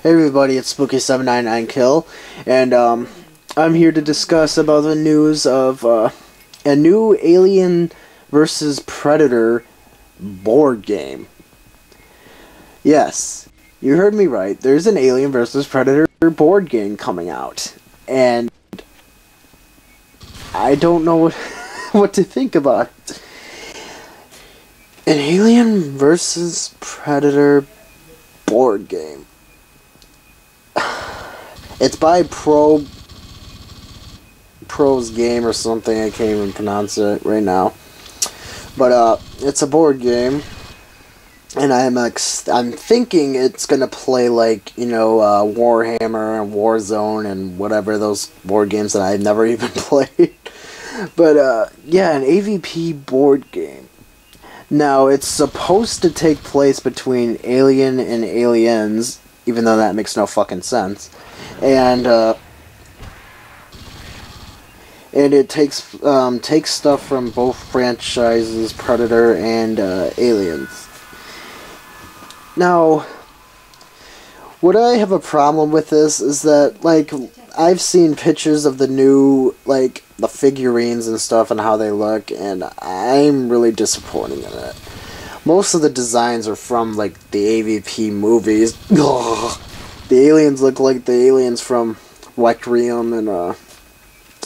Hey everybody, it's Spooky799Kill, and I'm here to discuss about the news of a new Alien versus Predator board game. Yes, you heard me right. There's an Alien versus Predator board game coming out, and I don't know what to think about it. An Alien versus Predator board game. It's by Pro's Game or something. I can't even pronounce it right now. But it's a board game, and I'm thinking it's gonna play like Warhammer and Warzone and whatever those board games that I've never even played. But yeah, an AVP board game. Now it's supposed to take place between Alien and Aliens, even though that makes no fucking sense. And it takes stuff from both franchises, Predator and Aliens. Now, what I have a problem with this is that, like, I've seen pictures of the new, like, the figurines and stuff and how they look, and I'm really disappointed in it. Most of the designs are from, like, the AVP movies. Ugh. The aliens look like the aliens from Requiem and the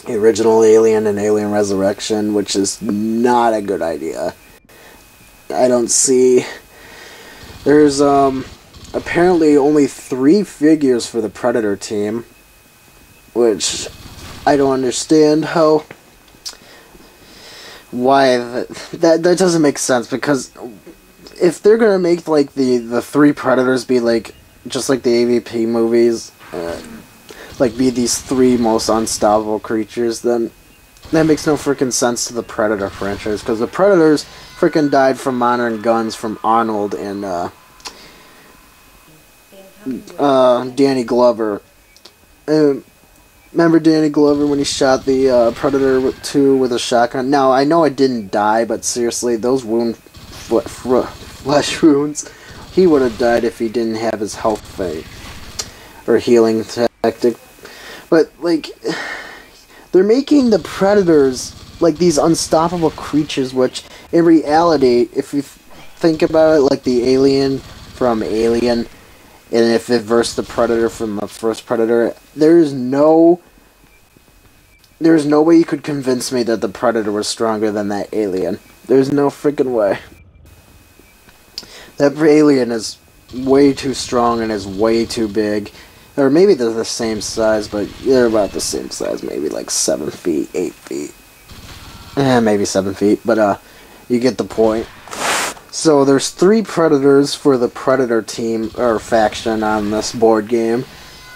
original Alien and Alien Resurrection, which is not a good idea. I don't see... There's apparently only 3 figures for the Predator team, which I don't understand why that doesn't make sense, because if they're gonna make like the 3 Predators be like just like the AVP movies, like be these 3 most unstoppable creatures, then that makes no freaking sense to the Predator franchise, because the Predators freaking died from modern guns from Arnold and Danny Glover. Remember Danny Glover when he shot the Predator 2 with a shotgun? Now, I know it didn't die, but seriously, those flesh wounds, he would have died if he didn't have his health thing or healing tactic. But, like, they're making the Predators like these unstoppable creatures, which in reality, if you think about it, like the alien from Alien, and if it versed the Predator from the first Predator, there's no way you could convince me that the Predator was stronger than that alien. There's no freaking way. That alien is way too strong and is way too big. Or maybe they're the same size, but they're about the same size. Maybe like 7 feet, 8 feet. Maybe 7 feet, but you get the point. So there's 3 Predators for the Predator team, or faction, on this board game.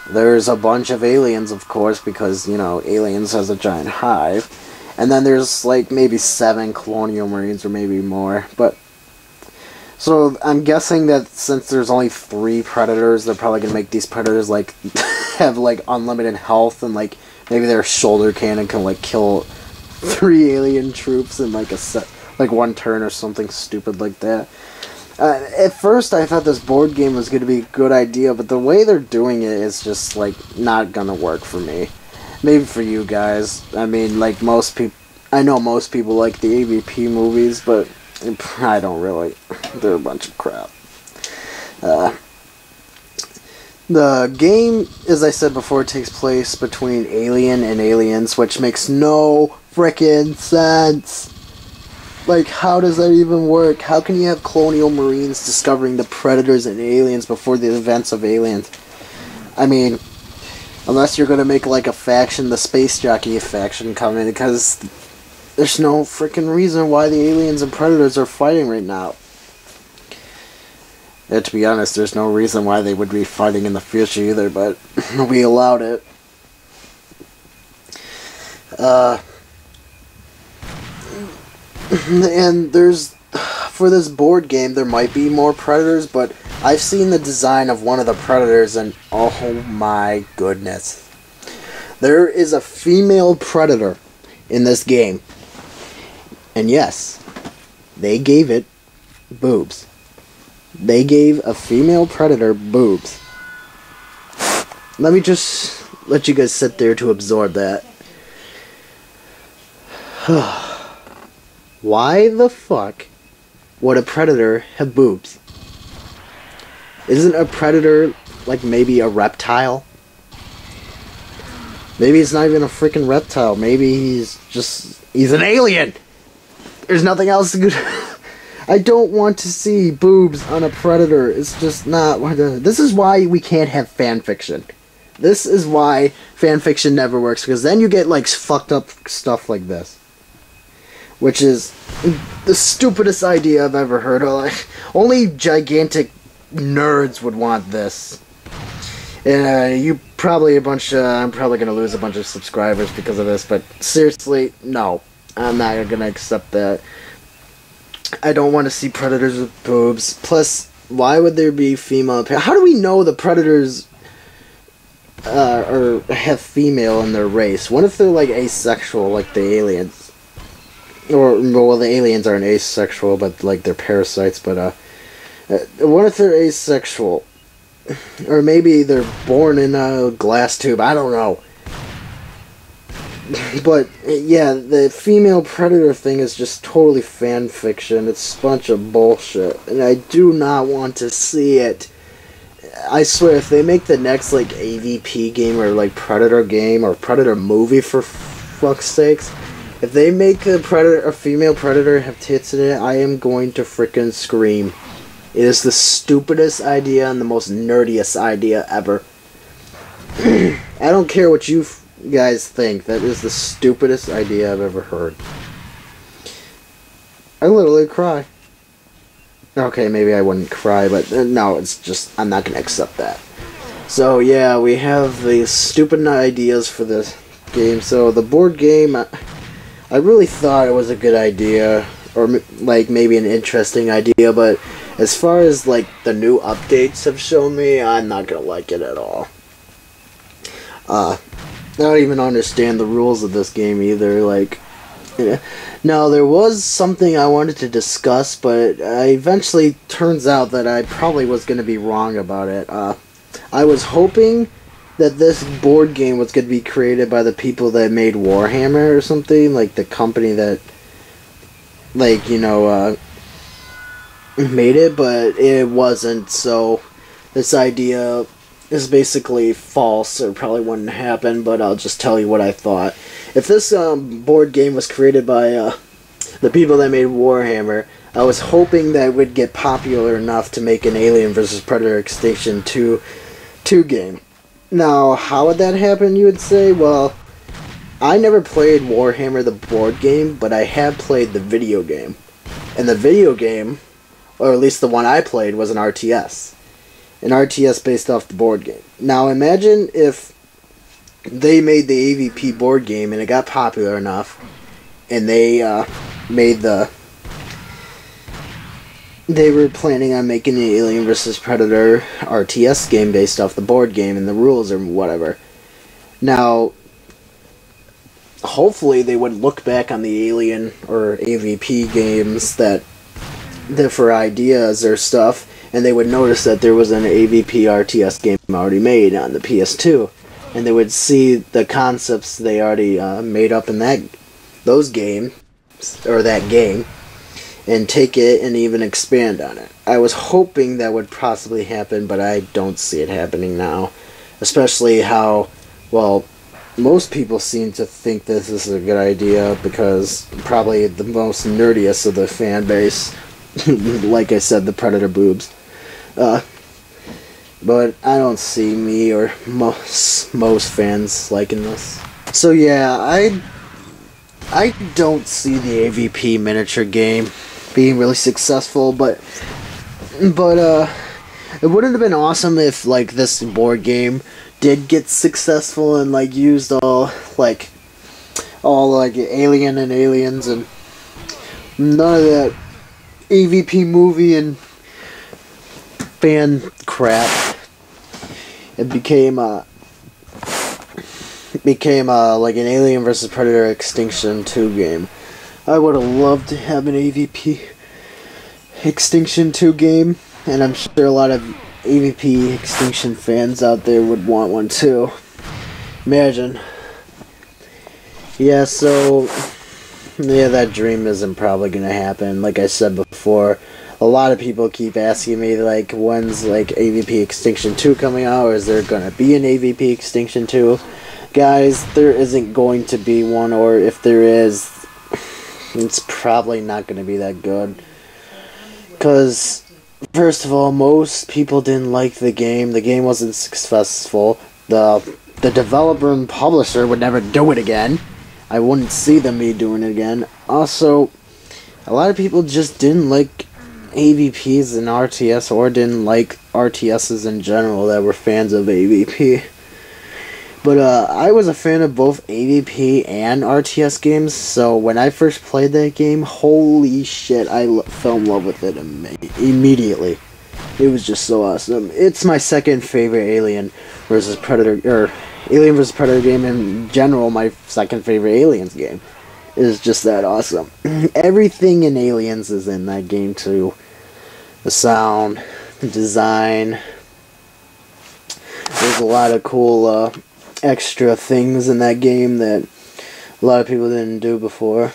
There's a bunch of aliens, of course, because, Aliens has a giant hive. And then there's, like, maybe 7 Colonial Marines, or maybe more. But, so I'm guessing that since there's only 3 Predators, they're probably going to make these Predators, like, have, like, unlimited health, and, like, maybe their shoulder cannon can, like, kill 3 alien troops in, like, like 1 turn or something stupid like that. At first, I thought this board game was going to be a good idea, but the way they're doing it is just, like, not going to work for me. Maybe for you guys. I mean, like, most people... I know most people like the AVP movies, but I don't really. They're a bunch of crap. The game, as I said before, takes place between Alien and Aliens, which makes no frickin' sense. Like, how does that even work? How can you have Colonial Marines discovering the Predators and Aliens before the events of Aliens? I mean, unless you're gonna make, like, a faction, the Space Jockey faction come in, because there's no freaking reason why the Aliens and Predators are fighting right now. And to be honest, there's no reason why they would be fighting in the future either, but we allowed it. And for this board game, there might be more Predators, but I've seen the design of one of the Predators, and oh my goodness. There is a female Predator in this game. And yes, they gave it boobs. They gave a female Predator boobs. Let me just let you guys sit there to absorb that. Why the fuck would a predator have boobs? Isn't a predator like maybe a reptile? Maybe it's not even a freaking reptile. Maybe he's an alien. There's nothing else good. I don't want to see boobs on a predator. It's just not. This is why we can't have fan fiction. This is why fan fiction never works, because then you get like fucked up stuff like this, which is the stupidest idea I've ever heard of. Like, only gigantic nerds would want this. And you probably I'm probably gonna lose a bunch of subscribers because of this, but seriously, no, I'm not gonna accept that. I don't want to see predators with boobs. Plus, why would there be female? How do we know the predators or have female in their race? What if they're like asexual, like the aliens? Or well, the aliens aren't asexual, but like they're parasites. But what if they're asexual? Or maybe they're born in a glass tube. I don't know. But yeah, the female predator thing is just totally fan fiction. It's a bunch of bullshit, and I do not want to see it. I swear, if they make the next like AVP game or like Predator game or Predator movie, for fuck's sakes, if they make a female predator have tits in it, I am going to frickin' scream. It is the stupidest idea and the most nerdiest idea ever. I don't care what you guys think. That is the stupidest idea I've ever heard. I literally cry. Okay, maybe I wouldn't cry, but no, it's just, I'm not going to accept that. So yeah, we have these stupid ideas for this game. So the board game, I really thought it was a good idea, or like maybe an interesting idea, but as far as like the new updates have shown me, I'm not going to like it at all. I don't even understand the rules of this game either. Like, now there was something I wanted to discuss, but eventually turns out that I probably was going to be wrong about it. I was hoping that this board game was going to be created by the people that made Warhammer or something, like the company that, like, you know, made it, but it wasn't. So this idea is basically false. It probably wouldn't happen, but I'll just tell you what I thought. If this board game was created by the people that made Warhammer, I was hoping that it would get popular enough to make an Alien vs. Predator Extinction 2 game. Now, how would that happen, you would say? Well, I never played Warhammer the board game, but I have played the video game. And the video game, or at least the one I played, was an RTS. An RTS based off the board game. Now imagine if they made the AVP board game and it got popular enough, and they they were planning on making the Alien vs. Predator RTS game based off the board game and the rules or whatever. Now, hopefully they would look back on the Alien or AVP games that for ideas or stuff, and they would notice that there was an AVP RTS game already made on the PS2, and they would see the concepts they already made up in those games, or that game, and take it and even expand on it. I was hoping that would possibly happen, but I don't see it happening now. Especially how, well, most people seem to think this is a good idea, because probably the most nerdiest of the fan base, like I said, the Predator boobs. But I don't see me or most fans liking this. So yeah, I don't see the AVP miniature game being really successful, but it wouldn't have been awesome if like this board game did get successful and like used all like Alien and Aliens and none of that AVP movie and fan crap. It became like an Alien vs. Predator Extinction 2 game. I would have loved to have an AVP Extinction 2 game, and I'm sure a lot of AVP Extinction fans out there would want one too. Imagine. Yeah, so yeah, that dream isn't probably gonna happen. Like I said before, a lot of people keep asking me, like, when's like AVP Extinction 2 coming out, or is there gonna be an AVP Extinction 2? Guys, there isn't going to be one, or if there is, it's probably not gonna be that good. Because, first of all, most people didn't like the game. The game wasn't successful. The developer and publisher would never do it again. I wouldn't see them be doing it again. Also, a lot of people just didn't like AVPs and RTS, or didn't like RTSs in general that were fans of AVP. But I was a fan of both AVP and RTS games, so when I first played that game, holy shit, I fell in love with it immediately. It was just so awesome. It's my second favorite Alien vs. Predator, or Alien vs. Predator game in general. My second favorite Aliens game. It is just that awesome. Everything in Aliens is in that game too. The sound, the design. There's a lot of cool extra things in that game that a lot of people didn't do before.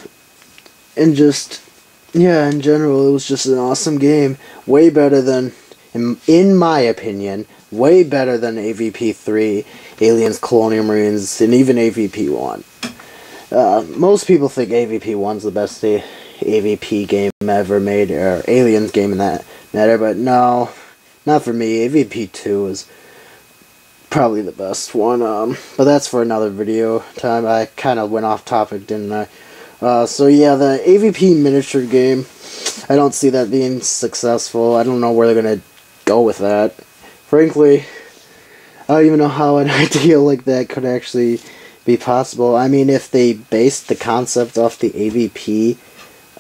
And just, yeah, in general, it was just an awesome game. Way better than, in my opinion, way better than AVP 3, Aliens, Colonial Marines, and even AVP 1. Most people think AVP 1's the best AVP game ever made, or Aliens game in that matter, but no, not for me. AVP 2 is probably the best one, but that's for another video time. I kind of went off topic, didn't I? So yeah, the AVP miniature game, I don't see that being successful. I don't know where they're gonna go with that. Frankly, I don't even know how an idea like that could actually be possible. I mean, if they based the concept off the AVP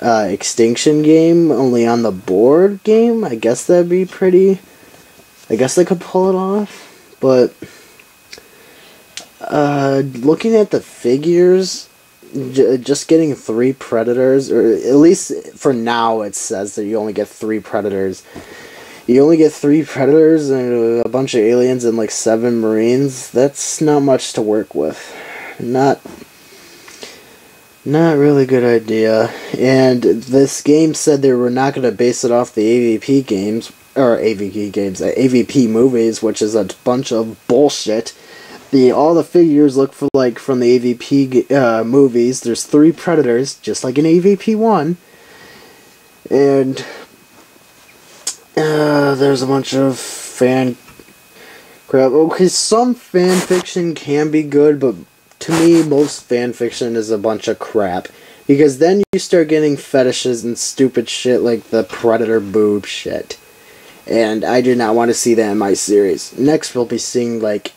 Extinction game only on the board game, I guess that'd be pretty, I guess they could pull it off. But looking at the figures, just getting 3 Predators, or at least for now it says that you only get 3 Predators. You only get 3 Predators and a bunch of Aliens and like 7 Marines. That's not much to work with. Not really good idea. And this game said they were not going to base it off the AVP games, or AVP movies, which is a bunch of bullshit. All the figures look for like from the AVP movies. There's 3 Predators, just like in AVP 1, and there's a bunch of fan crap. Okay, some fan fiction can be good, but to me, most fan fiction is a bunch of crap. Because then you start getting fetishes and stupid shit like the Predator boob shit. And I do not want to see that in my series. Next we'll be seeing like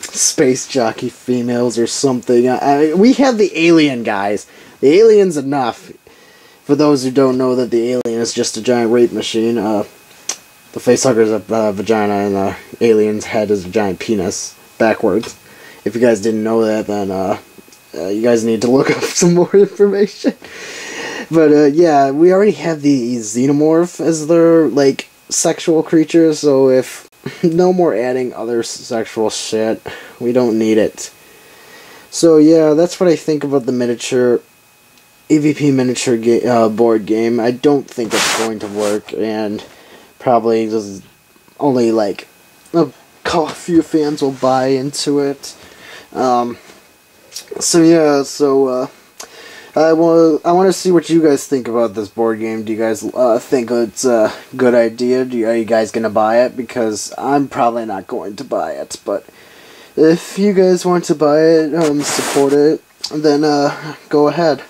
space jockey females or something. We have the alien, guys. The alien's enough. For those who don't know that the alien is just a giant rape machine, the facehugger's a vagina and the alien's head is a giant penis. Backwards. If you guys didn't know that, then you guys need to look up some more information. But yeah, we already have the xenomorph as their like sexual creature, so if no more adding other sexual shit, we don't need it. So yeah, that's what I think about the miniature AVP miniature board game. I don't think it's going to work, and probably just only like a few fans will buy into it. So yeah, I want to see what you guys think about this board game. Do you guys think it's a good idea? Are you guys gonna buy it? Because I'm probably not going to buy it. But if you guys want to buy it, support it, then go ahead.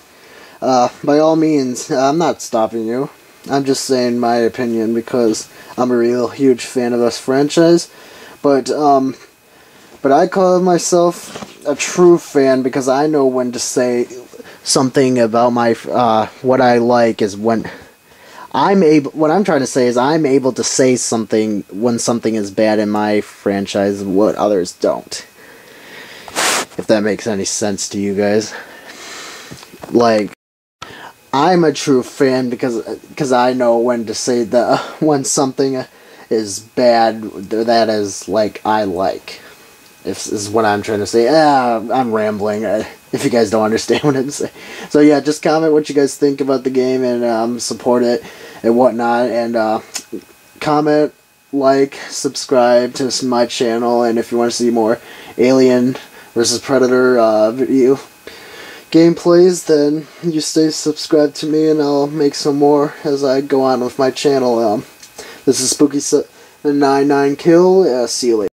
By all means, I'm not stopping you. I'm just saying my opinion because I'm a real huge fan of this franchise. But I call myself a true fan because I know when to say something about my what I like is when I'm able. What I'm trying to say is I'm able to say something when something is bad in my franchise, what others don't. If that makes any sense to you guys, like I'm a true fan because I know when to say when something is bad, that is like I like. If is what I'm trying to say. I'm rambling. If you guys don't understand what I'm saying, so yeah, just comment what you guys think about the game and support it and whatnot, and comment, like, subscribe to my channel, and if you want to see more Alien versus Predator video gameplays, then you stay subscribed to me, and I'll make some more as I go on with my channel. This is Spooky 99 Kill. See you later.